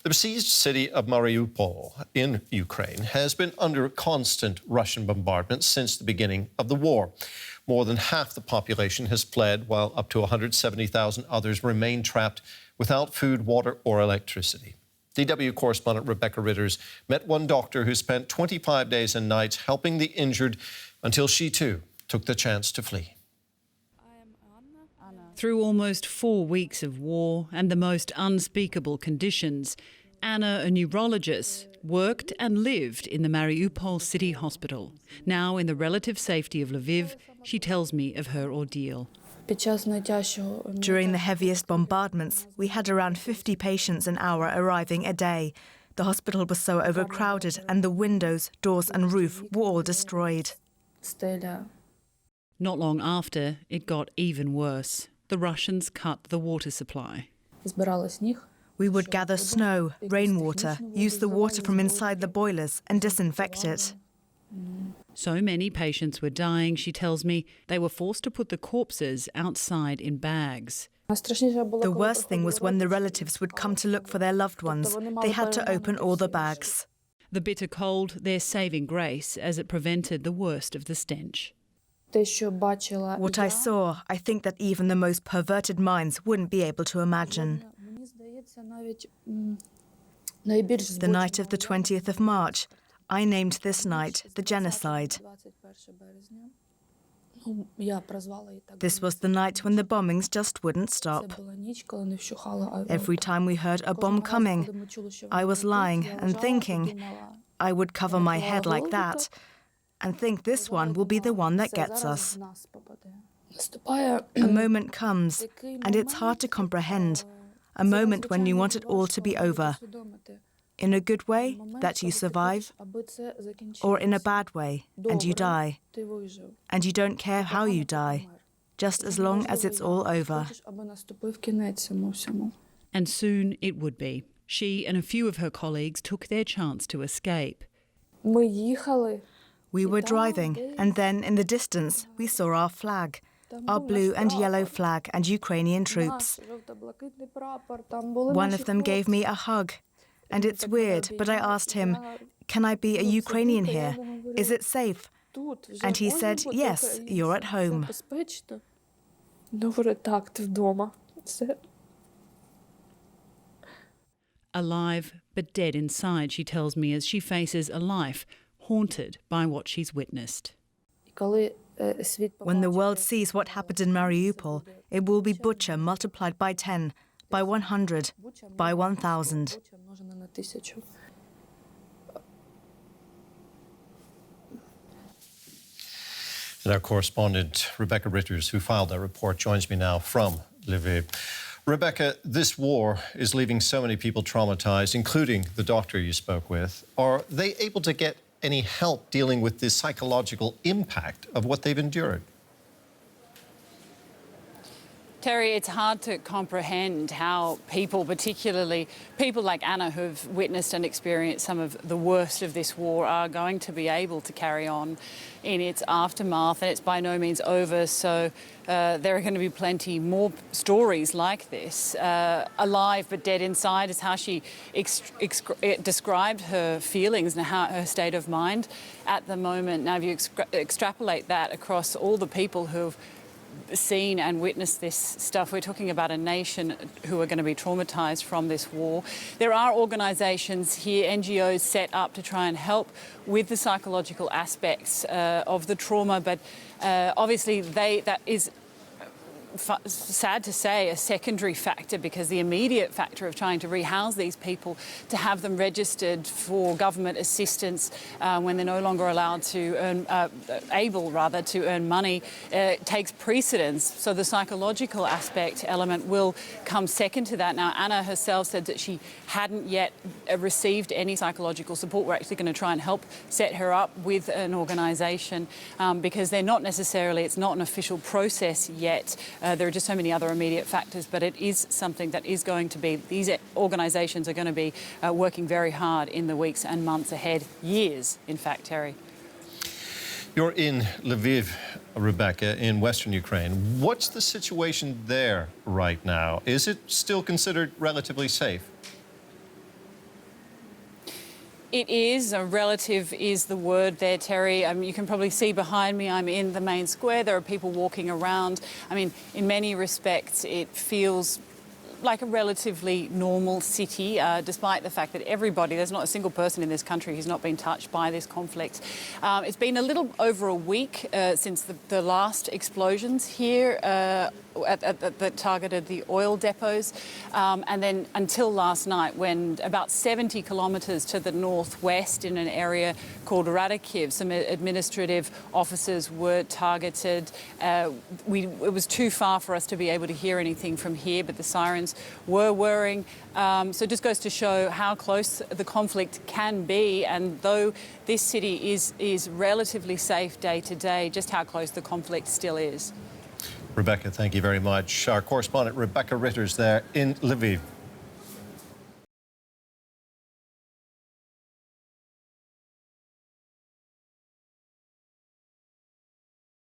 The besieged city of Mariupol in Ukraine has been under constant Russian bombardment since the beginning of the war. More than half the population has fled, while up to 170,000 others remain trapped without food, water, or electricity. DW correspondent Rebecca Ritters met one doctor who spent 25 days and nights helping the injured until she too took the chance to flee. Through almost 4 weeks of war and the most unspeakable conditions, Anna, a neurologist, worked and lived in the Mariupol city hospital. Now, in the relative safety of Lviv, she tells me of her ordeal. During the heaviest bombardments, we had around 50 patients an hour arriving a day. The hospital was so overcrowded and the windows, doors and roof were all destroyed. Not long after, it got even worse. The Russians cut the water supply. We would gather snow, rainwater, use the water from inside the boilers and disinfect it. So many patients were dying, she tells me, they were forced to put the corpses outside in bags. The worst thing was when the relatives would come to look for their loved ones. They had to open all the bags. The bitter cold, their saving grace, as it prevented the worst of the stench. What I saw, I think that even the most perverted minds wouldn't be able to imagine. The night of the 20th of March, I named this night the Genocide. This was the night when the bombings just wouldn't stop. Every time we heard a bomb coming, I was lying and thinking I would cover my head like that and think this one will be the one that gets us. A moment comes, and it's hard to comprehend. A moment when you want it all to be over. In a good way, that you survive, or in a bad way, and you die. And you don't care how you die, just as long as it's all over. And soon it would be. She and a few of her colleagues took their chance to escape. We were driving, and then in the distance we saw our flag, our blue and yellow flag and Ukrainian troops. One of them gave me a hug. And it's weird, but I asked him, "Can I be a Ukrainian here? Is it safe?" And he said, "Yes, you're at home." Alive but dead inside, she tells me, as she faces a life haunted by what she's witnessed. When the world sees what happened in Mariupol, it will be butcher multiplied by 10, by 100, by 1,000. And our correspondent Rebecca Ritters, who filed that report, joins me now from Lviv. Rebecca, this war is leaving so many people traumatized, including the doctor you spoke with. Are they able to get any help dealing with the psychological impact of what they've endured? Terry, it's hard to comprehend how people, particularly people like Anna, who've witnessed and experienced some of the worst of this war, are going to be able to carry on in its aftermath. And it's by no means over, so there are going to be plenty more stories like this. Alive but dead inside is how she described her feelings and how her state of mind at the moment. Now, if you extrapolate that across all the people who've seen and witnessed this stuff, we're talking about a nation who are going to be traumatised from this war. There are organisations here, NGOs, set up to try and help with the psychological aspects of the trauma, but obviously that is sad to say, a secondary factor, because the immediate factor of trying to rehouse these people, to have them registered for government assistance when they're no longer allowed to earn, able to earn money, takes precedence. So the psychological element will come second to that. Now, Anna herself said that she hadn't yet received any psychological support. We're actually going to try and help set her up with an organisation because they're not necessarily, it's not an official process yet. There are just so many other immediate factors, but it is something that is going to be, these organisations are going to be working very hard in the weeks and months ahead, years, in fact, Terry. You're in Lviv, Rebecca, in western Ukraine. What's the situation there right now? Is it still considered relatively safe? It is. A relative is the word there, Terry. You can probably see behind me I'm in the main square. There are people walking around. I mean, in many respects, it feels like a relatively normal city, despite the fact that there's not a single person in this country who's not been touched by this conflict. It's been a little over a week since the last explosions here that targeted the oil depots, and then until last night, when about 70 kilometres to the northwest in an area called Radakiv, some administrative offices were targeted. It was too far for us to be able to hear anything from here, but the sirens were whirring. So it just goes to show how close the conflict can be, and though this city is relatively safe day to day, just how close the conflict still is. Rebecca, thank you very much. Our correspondent Rebecca Ritters there in Lviv.